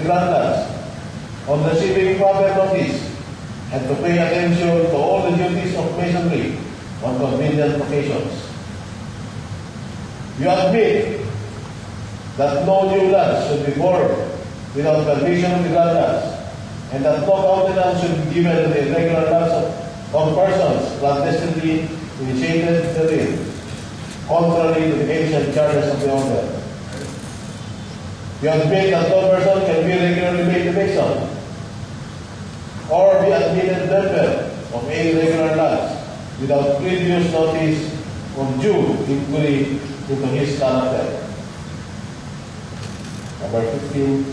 the landlords, on receiving proper notice, and to pay attention to all the duties of masonry on convenient occasions. You admit that no new lands should be formed without permission of the landlords, and that no countenance should be given to the irregular lands of persons clandestinely initiated therein, contrary to the ancient charters of the order. You admit that no person can be regularly made a mason or be admitted member of any regular lands without previous notice or due inquiry into his character. Number 15,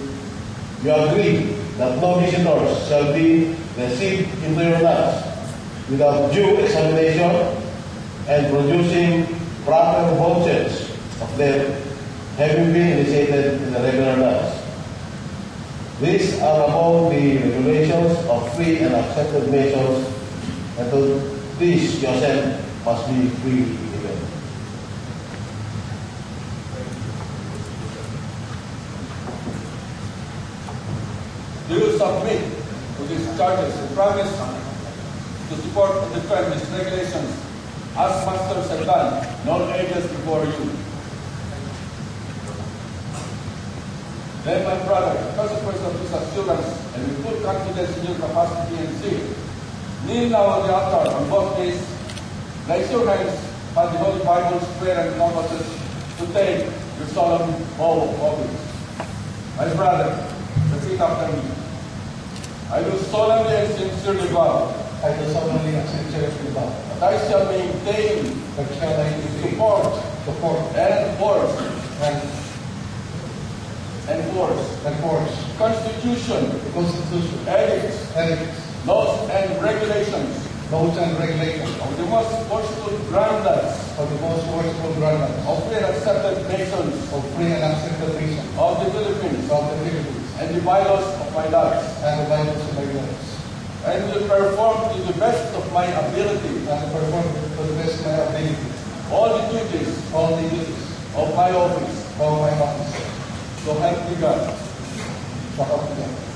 you agree that no visitors shall be received into your lands without due examination and producing proper vouchers of them having been initiated in the regular lands. These are among the regulations of free and accepted masons, and to these yourself must be freely given. Do you submit to these charges and promise to support and defend these regulations as masters have done in all ages before you? Then, my brother, in consequence of this assurance and with full confidence in your capacity and zeal, kneel now on the altar on both knees, place your hands on the Holy Bible's prayer and compasses to take your solemn oath of office. My brother, repeat after me. I do solemnly and sincerely vow. I do solemnly and sincerely vow that I shall maintain, support, and enforce Constitution, edicts, laws and regulations of the most forceful granddads of free and accepted nations of the Philippines and the bylaws of my lands, and will perform to the best of my ability all the duties of my office. So help me God.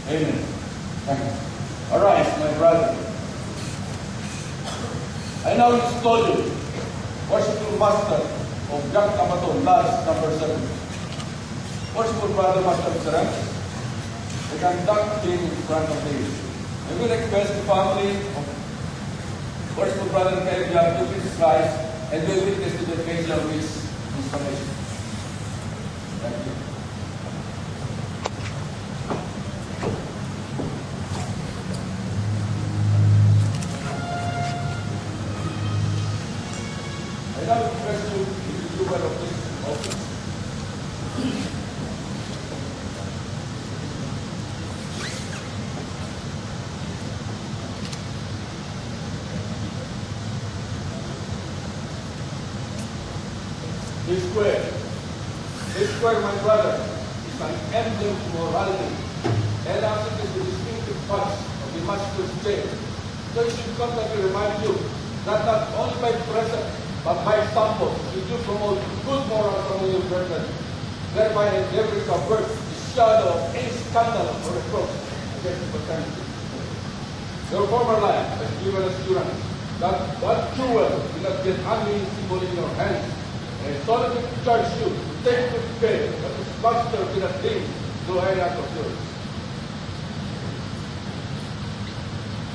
Amen. Arise, my brother. I now install you, worshipful master of Jack Amaton, Lodge number 7. Worshipful brother, Master of Ceramics, I conduct him in front of thee. I will request the family of worshipful brother Caleb to please rise and will witness to the occasion of his installation. Thank you. I now request you to be the doer of this office. This square, my brother, is an emblem of morality, and as it is the distinctive touch of the masculine state, so it should constantly remind you that not only by present, but by example, should you promote good morals among your brethren, thereby endeavoring to avert the shadow of any scandal or reproach against the fraternity. Your former life has given assurance that what jewel will not get unmeaningful in your hands, and I solemnly charge you to take good care that this master will not bring to any act of yours.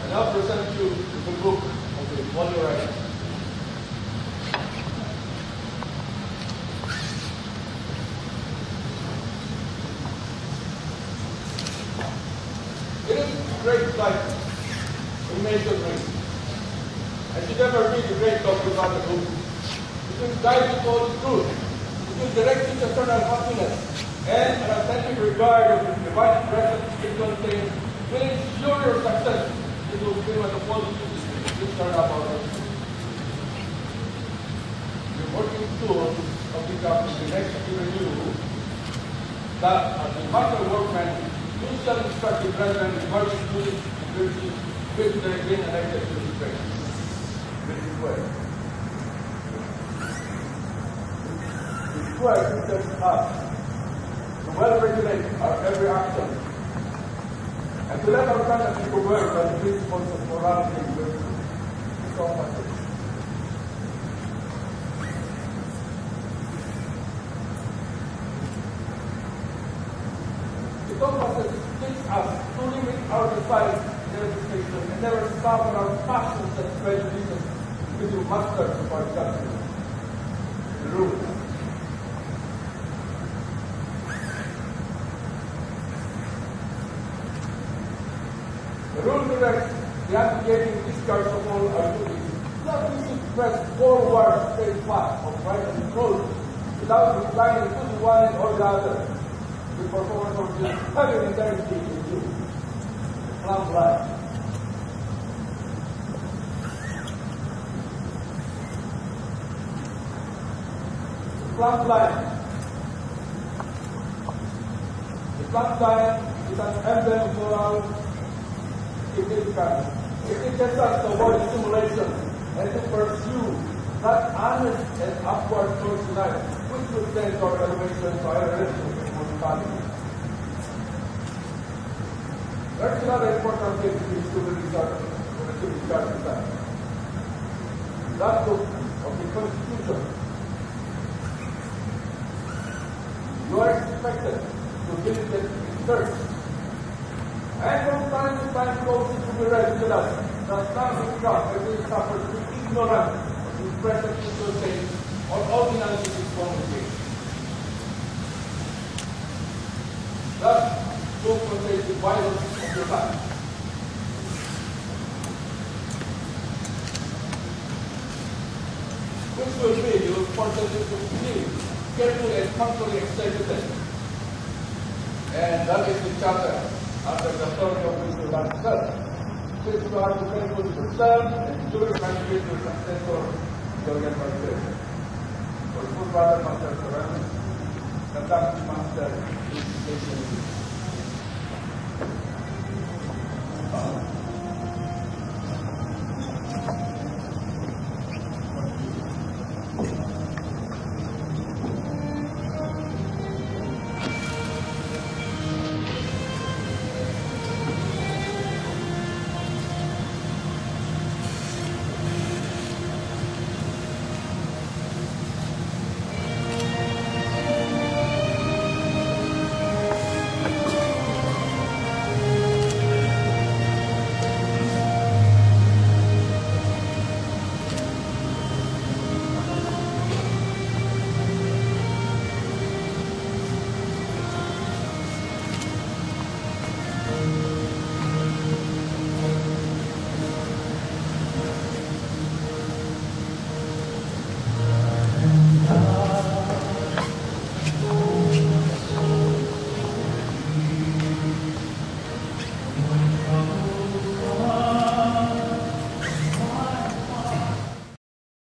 I now present you with the book of the Holy Writings. It is great light in masonry. I should never read the great doctrine about the book. It will guide you to all the truth. It will direct you to eternal happiness, and an authentic regard of the divine presence it contains will ensure your success in the fulfillment of all the duties which are about us. The working tool of the gospel directs you to you that as a master workman, you shall instruct the brethren in virtue, duty, and virtue which they have been elected to the faith. This is where. The square teaches us to well regulate our every action to let our country be aware that the principles of morality and virtue is all matters. The Toastmasters teach us to limit our desires in legislation and never starve our passions and prejudices into masters of our judgment. The rules. The rule directs the abdicating discharge of all our duties, not we should press forward straight path of right and truth without inclining to the one or the other. The performance of this having integrity in you. Plumb line. Plumb line. The plumb line is an emblem of moral significance. It teaches us to avoid simulation and to pursue that honest and upward course in life, which will tend to our elevation to higher relationship with mortality. There's another important thing to be discharged in that. That book of the Constitution. You are expected to diligently search. And from time to time, those who be read with us, that none of God will suffer to be ignorant of the present social state or ordinance of his community. Thus, book contains the violence of your life. Which will be your portion to live carefully and punctually executed. And that is the chapter under the authority of Mr. Lancer. Since you are to faithful to yourself and to your country, your successor, Julian Marquez. For good brother, Master Serrano, the Master is